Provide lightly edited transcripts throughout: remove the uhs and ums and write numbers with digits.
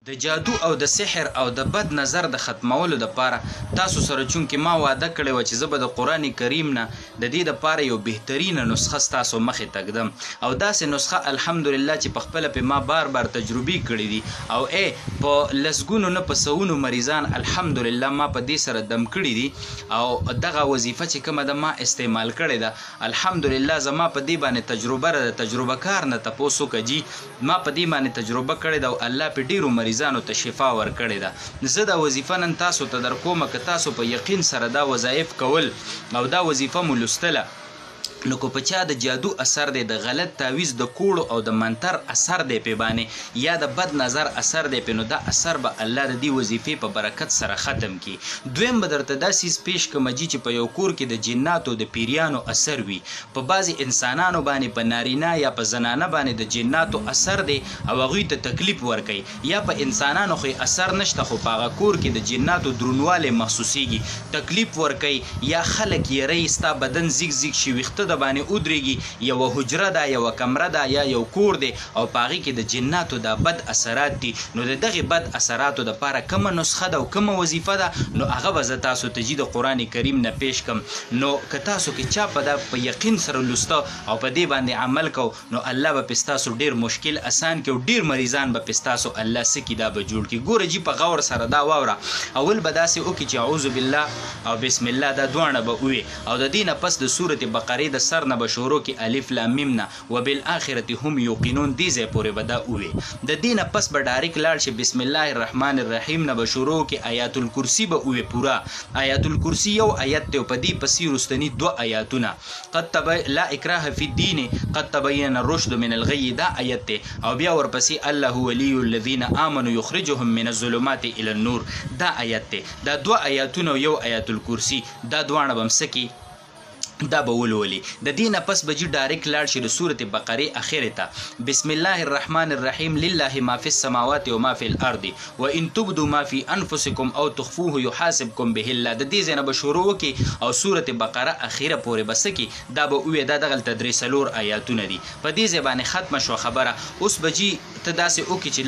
د جادو او د سحر او د بد نظر د ختمولو دپاره تاسو سره چونکې ما واده کړی وه چې زه به د قرآن کریم نه د دې دپاره یو بهترینه نسخه ستاسو مخې ته ږدم او داسې نسخه الحمدلله چې پخپله پې ما بار بار تجربې کړي دي او په لسګونو نه په سوونو مریضان الحمدلله ما په دې سره دم کړي دي او دغه وظیفه چې کومه ده ما استعمال کړې ده الحمدلله زما په دې باندې تجربه ده د تجربه کار نه تپوس وکړه جي ما په دې باندې تجربه کړې ده او الله په ډېرو مریضانو ته شفا ورکړې ده زه دا وظیفه نن تاسو ته در کومه که تاسو په یقین سره دا وظایف کول او دا وظیفه مو لوستله نو که په چا د جادو اثر دی د غلط تعویض د کوړو او د منتر اثر دی پې باندې یا د بد نظر اثر دی پې نو دا اثر به الله د دې وظیفې په برکت سره ختم کړي دویم به درته دا څیز پیش کړمه چې په یو کور کې د جناتو د پیریانو اثر وي په بعضې انسانانو باندې په نارینه یا په زنانه باندې د جناتو اثر دی او هغوی ته تکلیف ورکوي یا په انسانانو خو اثر نشته خو په هغه کور کې د جناتو دروندوالی محسوسیږي تکلیف ورکوي یا خلک یری ستا بدن زیګ زیګ شي ویښته د باندې ودرېږي یوه حجره ده یوه کمره ده یا یو کور دی او په هغې کې د جناتو دا بد اثرات دي نو د دغې بد اثراتو دپاره کومه نسخه ده او کومه وظیفه ده نو هغه به زه تاسو ته د قرآن کریم نه پیش کم نو که تاسو کې چا په دا په یقین سره لوسته او په دې باندې عمل کو نو الله به پې ستاسو ډېر مشکل اسان کړي او ډېر مریضان به پې ستاسو الله څه کړي دا به جوړ کړي ګوره جي په غور سره دا واوره اول به داسې وکړي چې اعوذ بالله او بسم الله دا دواړه به ووي او د دې نه پس د سورت بقرې د سر نه به شروع کې الف لام میم نه وبالآخرة هم یوقنون دې ځای پورې به دا ووي د دې نه پس به ډایرکټ لاړ شي بسم الله الرحمن الرحیم نه به شروع کې آیات الکرسی به ووي پوره آیات الکرسی یو آیت دی او په دې پسې وروستني دوه آیاتونه لا اکراه فی الدین قد تبین الرشد من الغی دا آیت دی او بیا ورپسې الله ولی الذین آمنوا یخرجهم من الظلمات الی النور دا آیت دی دا دوه آیاتونه یو آیات الکرسی دا دواړه به مسکي دا به ولولي د دې نه پس به جي ډایرکټ لاړ شي د سورت بقرې اخرې ته بسم الله الرحمن الرحیم لله ما فی السماوات و ما فی الارض وان تبدوا ما فی انفسکم او تخفوه یحاسبکم به الله د دې ځای نه به شروع وکړي او سورت بقره اخیره پورې به څه کړي دا به ووایي دا دغلته درې څلور آیاتونه دي په دې ځای باندې ختمه شوه خبره اوس به جي ته داسې وکړي چې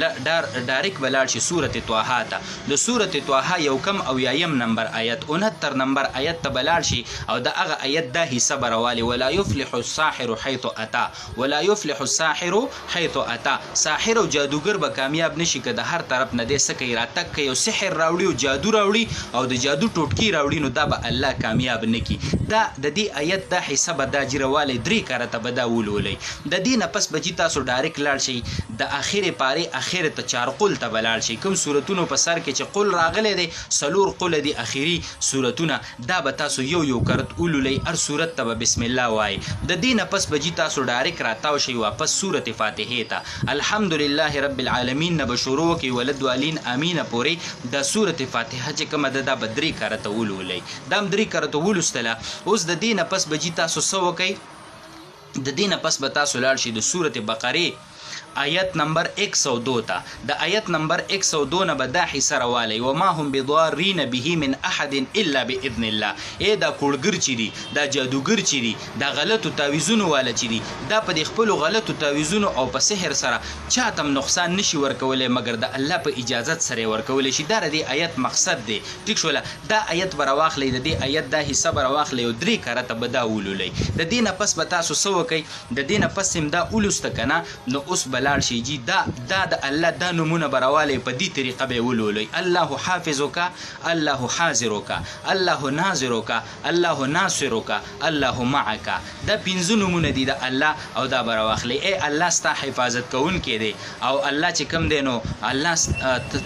ډایرکټ به لاړ شي سورت طه ته د سورت طه یو کم او یایم نمبر آیت 69 نمبر آیت ته به لاړ شي او د هغه آیت دا حصه براوالی ولا يفلح الساحر حيث اتى ولا يفلح الساحر حيث اتى ساحر او جادوګر به کامیاب نشي که د هر طرف نه دې څه کوي راتګ کوي او سحر راوړي او جادو راوړي او د جادو ټوټکي راوړي نو دا به الله کامیاب نه کړي دا د دې آیت دا حصه به دا جیروالی درې کاره ته به دا ولولئ د دې نه پس به جي تاسو ډایرکټ لاړ شئ د اخرې پارې اخرې ته چارقل ته به لاړ شئ کوم صورتونو په سر کې چې قل راغلی دی څلور قله دي اخري صورتونه دا به تاسو یو یو کرت ولولئ هر صورت ته به بسم الله وای د دې نه پس به جي تاسو ډایرکټ راتاو شئ واپس سورت فاتحې ته الحمدلله رب العالمین نه به شروع وکړئ ولدوالین امینه پورې د سورت فاتحه چې کومه ده دا به درې کاره ته ولولئ دا هم درې کاره ته ولوستله اوس د دې نه پس به جي تاسو څه وکئ د دې نه پس به تاسو لاړ شئ د سورت بقرې آیت نمبر 102 ته د آیت نمبر 102 نه به دا حصه راوالی وما هم بضارین به من احد الا باذن الله دا کوړګر چې دي دا جادوګر چې دي دا غلطو تعویضونو والا چې دي دا په د خپلو غلطو تعویضونو او په سحر سره چاته هم نقصان نشي ورکولی مګر د الله په اجازت سره یې ورکولی شي دا د دې آیت مقصد دی ټیک شوله دا آیت به راواخلی د دې آیت دا حصه به راواخلی او درې کاره ته به دا ولولئ د دې نه پس به تاسو څه وکئ د دې نه پس هم دا ولوسته که نه نو اوس به لاړ شي جي دا د الله دا نومونه براوالی په دې طریقه به یې ولولئ الله حافظک الله حاضرک الله ناظرک الله ناصرک الله معک دا پنځه نومونه دي د الله او دا به راواخلئ الله ستا حفاظت کوونکی دی او الله چې کوم دی نو الله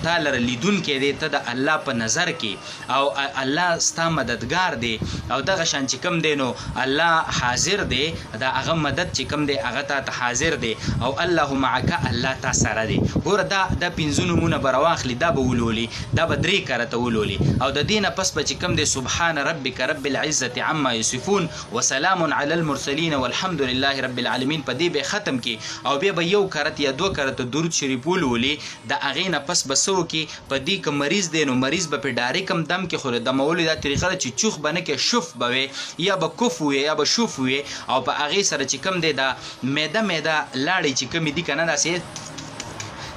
تا لره لیدونکی دی ته د الله په نظر کې او الله ستا مددګار دی او دغه شان چې کوم دی نو الله حاضر دی دا هغه مدد چې کوم دی هغه تا ته حاضر دی او الله معک الله تا سره دی ګوره دا پنځه نومونه به راواخلي دا به ولولي دا به درې کاره ته ولولي او د دې نه پس به چې کوم دی سبحان ربک رب العزة عما یصفون وسلام علی المرسلین والحمد لله رب العالمین په دې به ختم کړي او بیا به یو کرت یا دوه کرت درود شریف ولولي د هغې نه پس به څه وکړي په دې که مریض دی نو مریض به پې ډایرکټ هم دم کې خو د دمولو دا طریقه ده چې چوخ به نه کې شف به وي یا به کف وي یا به شوف وي او په هغې سره چې کوم دی دا میده لاړې چې کومې دي که نه داسې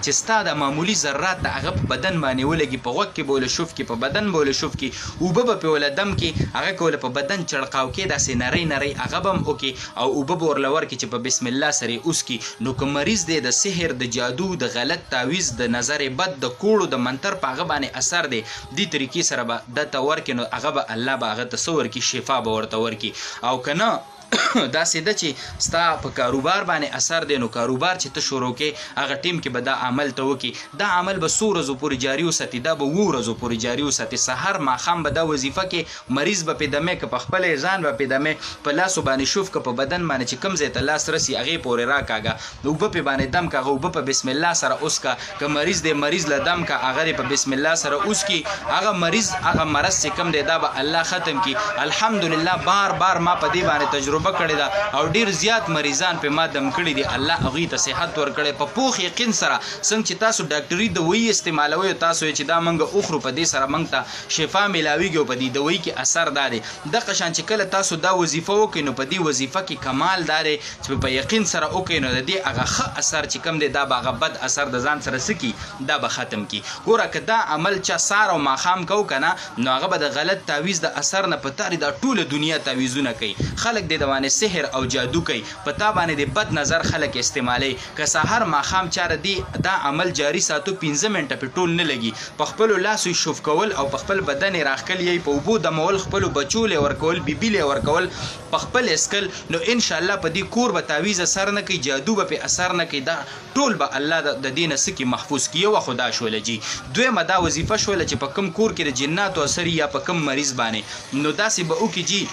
چې ستا د معمولی ذرات د هغه په بدن باندې ولګي، په غوږ کې به وله شوف کې، په بدن به وله شوف کې، اوبه به پې وله دم کې، هغه که وله په بدن چړقاو کې داسې نری نری هغه به هم وکړي او اوبه به ورله ورکړي چې په بسم الله سره یې وسکي. نو که مریض دی د سحر، د جادو، د غلط تعویض، د نظر بد، د کوړو، د منتر په هغه باندې اثر دی، دې طریقې سره به دته ورکړي نو هغه به الله به هغه ته څه ورکړي؟ شفا به ورته ورکړي. او که نه داسې ده چې ستا په کاروبار باندې اثر دی، نو کاروبار چې ته شروع کې هغه ټیم کې به دا عمل ته وکړي. دا عمل به 100 ورځو پورې جاري وساتي، دا به 20 ورځو پورې جاري وساتي. سحر ماښام به دا وظیفه کې مریض به پې دمې که په خپله ځان به پې دمې، په لاسو باندې شوف که په بدن باندې چې کوم ځای ته لاس رسي هغې پورې راکاږه، اوبه پې باندې دم که، هغه اوبه په بسم الله سره اوسکه. که مریض دی مریض له دم که، هغه دې په بسم الله سره اوسکي، هغه مریض هغه مرض چې کوم دی دا به الله ختم کړي. الحمدلله بار بار ما په دې باندې تجربه کړې ده او ډیر زیات مریضان په ما دم کړي دي. الله هغوی ته صحت ورکړی په پوخ یقین سره. څنګه چې تاسو ډاکټري دوایي استعمالوئ، تاسو چې دا موږ اخرو په دې سره موږ ته شفا میلاویږي او په دې دوایي کې اثر دا دی. دغه شان چې کله تاسو دا وظیفه وکړئ نو په دې وظیفه کې کمال دا دی چې په یقین سره وکړئ نو د دې هغه ښه اثر چې کوم دی دا به هغه بد اثر د ځان سره څه کي؟ دا به ختم کي. ګوره که دا عمل چا سار او ماښام کو که نه نو هغه به د غلط تعویض د اثر نه په تارې دا ټوله دنیا تعویضونه کوي. خلک دې د باندې سحر او جادو کوي، په تا باندې د بد نظر خلک استعمالوي. که سحر ماښام چاره دی دا عمل جاري ساتو 15 منټه پې ټول نه لګي، په خپلو لاسو یې شوف کول او په خپل بدن یې راښکل یې په اوبو دمول، خپلو بچو لی ورکول، بیبي لی ورکول، په خپل اسکل، نو انشاءالله په دې کور به تعویض اثر نه کوي، جادو به پې اثر نه کوي. دا ټول به الله د دې نه څه کي؟ محفوظ کي. یوه خو دا شوله جي. دویمه دا وظیفه شوله چې په کوم کور کې د جناتو اثر یا په کوم مریض باندې نو داسې به وکړي جي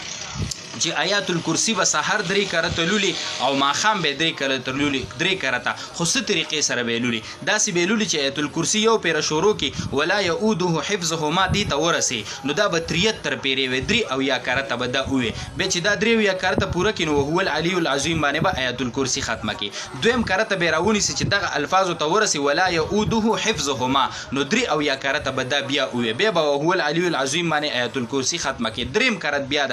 چې آیات الکرسی به سحر 3 کرته لولي او ماښام به 3 کرته لولي، 3 کرته خو څه طریقې سره به لولي؟ داسې به لولي چې آیات الکرسی یو پیره شروع کې ولا یعوده حفظهما دې ته ورسي نو دا به 73 پیرې وي، 3 او یا کرته به دا وي. بیا چې دا 3 یا کرته پوره کړي نو هو العلی العظیم باندې به آیات الکرسی ختمه کړي. دویم کرته به راونیسي چې دغه الفاظو ته ورسي ولا یعوده حفظهما نو 3 او یا کرته به دا بیا وي، بیا به هو العلی العظیم باندې آیات الکرسی ختمه کړي. دریم کرت بیا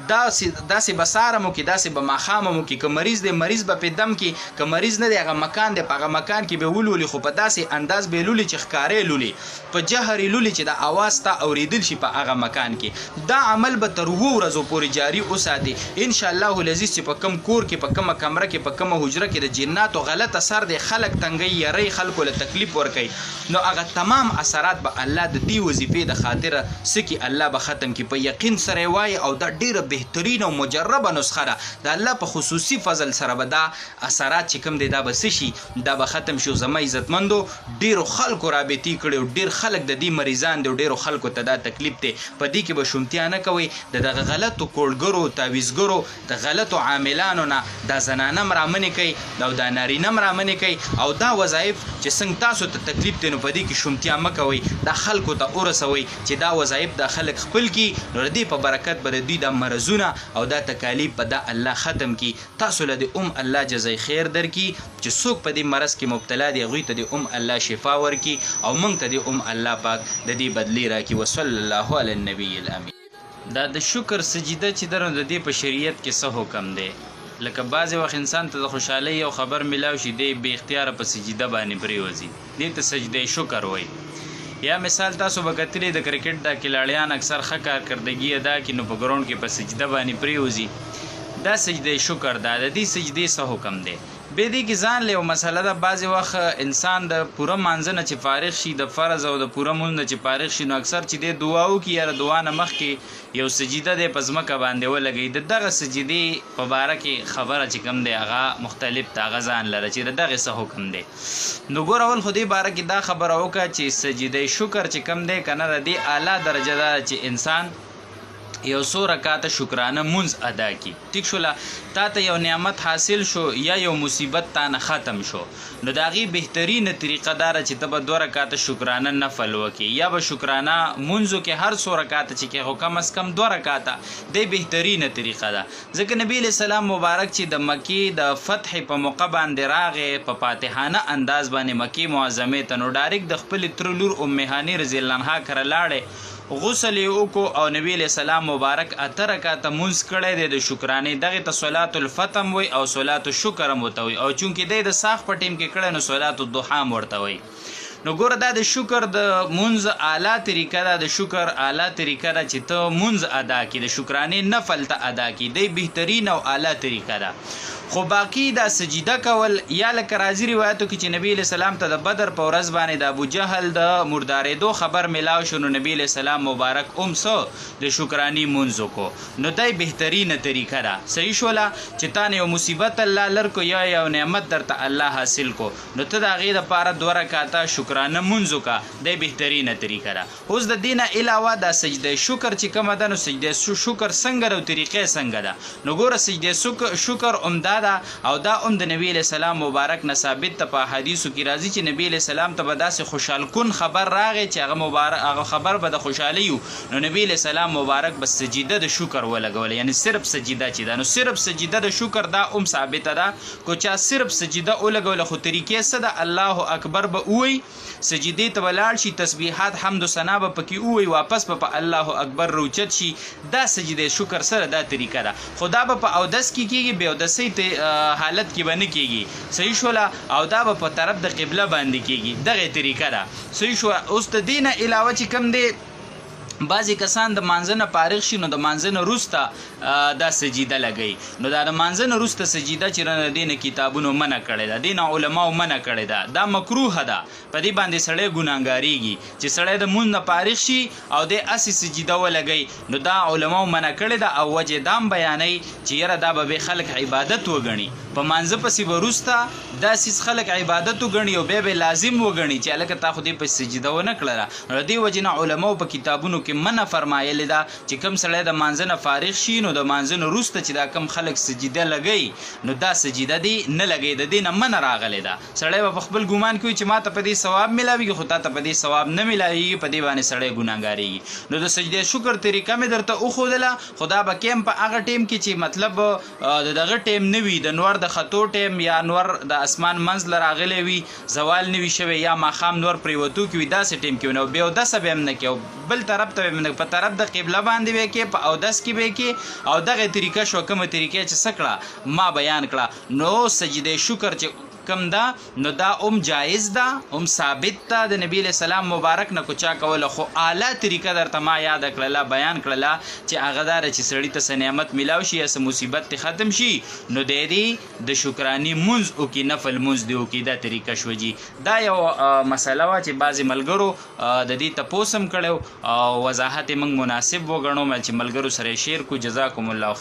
داسې داسې به ساره مو کې، داسې به ماښامه مو کې. که مریض دی مریض به پې دم کې، که مریض نه دی هغه مکان دی په هغه مکان کې به ولولي، خو په داسې انداز به لولي چې ښکارې لولي، په جهر لولي چې د اواز تا اوریدل شي په هغه مکان کې. دا عمل به تر 2 ورځو پورې جاري وساتي انشاءالله العزیز. چې په کم کور کې، په کومه کمره کې، په کومه حجره کې د جناتو غلط اثر دی، خلک تنګي یری، خلکو له تکلیف ورکوي، نو هغه تمام اثرات به الله د دې وظیفې د خاطره څه کي؟ الله به ختم کي. په یقین سره یې وایي او دا ډېره بهترین او مجربه نسخه ده. د الله په خصوصي فضل سره به دا اثرات چې کوم دی دا به څه شي؟ دا به ختم شي. زما عزتمندو ډېرو خلکو رابطې کړي او ډېر خلک د دې مریضان دي او ډېرو خلکو ته دا تکلیف دی. په دې کې به شومتیا نه کوئ. د دغه غلطو کوړګرو، تعویضګرو، د غلطو عاملانو نه دا زنانه م رامنې کوي او دا نارینه م رامنې کوي. او دا وظایف چې څنګه تاسو ته تکلیف دی نو په دې کې شومتیا مه کوئ. دا خلکو ته ورسوئ چې دا وظایف دا خلک خپل کړي نو د دې په برکت به د دوی دا مرضونه او دا تکالیف په دا الله ختم کی. تاسو له دې الله جزای خیر درکي چې څوک په دې مرض کې مبتلا دي هغوی ته دې الله شفا ورکي او موږ ته دې الله پاک د دې بدلی راکي. وصلی الله علی النبی الامین. دا د شکر سجده چې درنو د دې په شریعت کې څه حکم دی؟ لکه بعضې وخت انسان ته د خوشحالۍ یو خبر میلاو شي دی بې اختیاره په سجده باندې پرېوځي، دې ته سجده شکر وایي. یا مثال تاسو به کتلی د کرکټ دا کلاړیان اکثر ښه کارکردګي ادا کړي نو په ګراونډ کې په سجده باندې پرېوځي، دا سجده شکر ده. د دې سجدې څه حکم دی؟ بیا دې کې ځان له یو مسله ده. بعضې وخت انسان د پوره مانځه نه چې فارغ شي، د فرض او د پوره مونځ نه چې فارغ شي، نو اکثر چې دی دعا وکړي یا د دعا نه مخکې یو سجده دی په ځمکه باندې ولګوي. د دغه سجدې په باره کې خبره چې کوم دی هغه مختلف ته هغه ځان لره چې د دغې څه حکم دی. نو ګوره اول خو دې باره کې دا خبره وکړه چې سجده شکر چې کوم دی که نه د دې اعلی درجه ده چې انسان یو 100 رکعاته شکرانه مونځ ادا کی. ټیک شوله، تا ته یو نعمت حاصل شو یا یو مصیبت تا نه ختم شو، نو د هغې بهترینه طریقه دا ده چې ته به 2 رکعاته شکرانه نفل وکړي یا به شکرانه مونځو کې هر 100 رکعاته چې کې خو کم از کم 2 رکعاته دی بهترینه طریقه ده. ځکه نبی علیه السلام مبارک چې د مکې د فتح په موقع باندې راغې په فاتحانه انداز باندې مکې معظمې ته، نو ډایرکټ د خپلې تره لور ام هاني رضی الله عنها کره لاړې غسل یې وکړو او نبی علیه السلام مبارک 8 رکعته مونځ کړی دی د شکرانې، دغې ته صلات الفتم وی او صلات الشکر هم ورته وی، او چونکې دی د ساخ په ټیم کې کړی نو صلات الضحا هم ورته وی. نو ګوره دا د شکر د مونځ اعلی طریقه ده، د شکر اعلی طریقه ده چې ته مونځ ادا کړي، د شکرانې نفل ته ادا کړي، دی بهترین او اعلی طریقه ده. خو باقی دا سجده کول یا لکه راځي روایتو کې چې نبی علیہ السلام ته د بدر په ورځ باندې د ابو جهل د مردارېدو خبر ملاو شو، نو نبی علیہ السلام مبارک د شکرانی مونځ وکړو، نو دای بهترینه طریقه ده. صحیح شوله چې تا نه یو مصیبت الله لرکو یا یو نعمت درته الله حاصل کو، نو ته د هغې دپاره 2 رکعته شکرانه مونځ وکړه، دی بهترینه طریقه ده. اوس د دې نه علاوه دا سجده شکر چې کومه ده، نو سجده شکر څنګه ده او طریقې څنګه ده؟ نو ګوره سجده شکر عمده او دا د نبی علیہ السلام مبارک نه ثابت ته په حدیثو کې راځي چې نبی علیہ السلام ته به داسې خوشحال کن خبر راغی چې هغه خبر به د خوشحالي وو، نو نبی علیہ السلام مبارک به سجده د شکر ولګول، یعنی صرف سجده چې ده، نو صرف سجده د شکر دا ثابته ده. کو چا صرف سجده ولګول خو طریقې څه ده؟ الله اکبر به ووایي، سجدې ته ولاړ شي، تسبیحات حمد و ثنا به پکې ووایي، واپس به په الله اکبر روچت شي، دا سجده شکر سره دا طریقه ده. خدا به په اودس کې کېږي، بې اودسۍ حالت کې به نه کېږي. صحیح شوله؟ او دا به په طرف د قبله باندې کېږي، دغه طریقه ده. صحیح شوه؟ اوس د دې نه علاوه چې کوم دی بعضې کسان د مانځه نه فارغ شي نو د مانځه نه وروسته دا سجیده لګوي، نو دا د مانځه نه وروسته سجیده چې د دې نه کتابونو منع کړې ده، دې نه علماو منع کړې ده، دا مکروهه ده، په دې باندې سړی ګناهګارېږي چې سړی د مونځ نه فارغ شي او دی هسې سجیده ولګوي، نو دا علماو منع کړې ده. او وجې دا هم بیانوي چې یاره دا به خلک عبادت وګڼي، په مانځه پسې به وروسته داسې خلک عبادت وګڼي او بیا به لازم وګڼي چې هلکه تا خو دې پسې سجیده ونه کړله. نو د دې وجې نه علماو په کتابونو کې منع فرمایلی ده چې کوم سړی د مانځه نه فارغ شي نو د مانځه نه وروسته چې دا کوم خلک سجیده لګوي نو دا سجیده دی نه لګوي، د دې نه منع راغلی ده. سړی به په خپل ګمان کوي چې ما ته په دې ثواب میلاویږي، خو تا ته په دې ثواب نه میلاویږي، په دې باندې سړی ګناهګارېږي. نو د سجدې شکر طریقه مې درته وښودله، خو دا به کیم په هغه ټیم کې چې مطلب د دغه ټیم نه وي، د نور د خطو ټیم یا نور د اسمان منځ له راغلی وي، زوال نه وي شوی یا ماښام نور پرېوتو کې وي، داسې ټیم کې وي، نو بې اودسه به هم نه کوي، بل طرف ته به په طرف د قبله باندې به کې، په اودس کې به کې، او دغه طریقه شو کومه طریقه چې څه کړه ما بیان کړه. نو سجده شکر چې کم ده نو دا جایز ده، ثابت ده د نبی علیہ السلام مبارک نه کو چا کوله، خو اعلی طریقه درته ما یاد کړله بیان کړله چې هغه داره چې سړي ته څه نعمت میلاو شي یا څه مصیبت ته ختم شي نو دی د شکراني مونځ وکړي، نفل مونځ دی وکړي، دا طریقه شوه جي. دا یو مسله وه چې بعضې ملګرو د دې تپوس هم کړی او وضاحت یې موږ مناسب وګڼو چې ملګرو سره یې شیر کو. جزاکم الله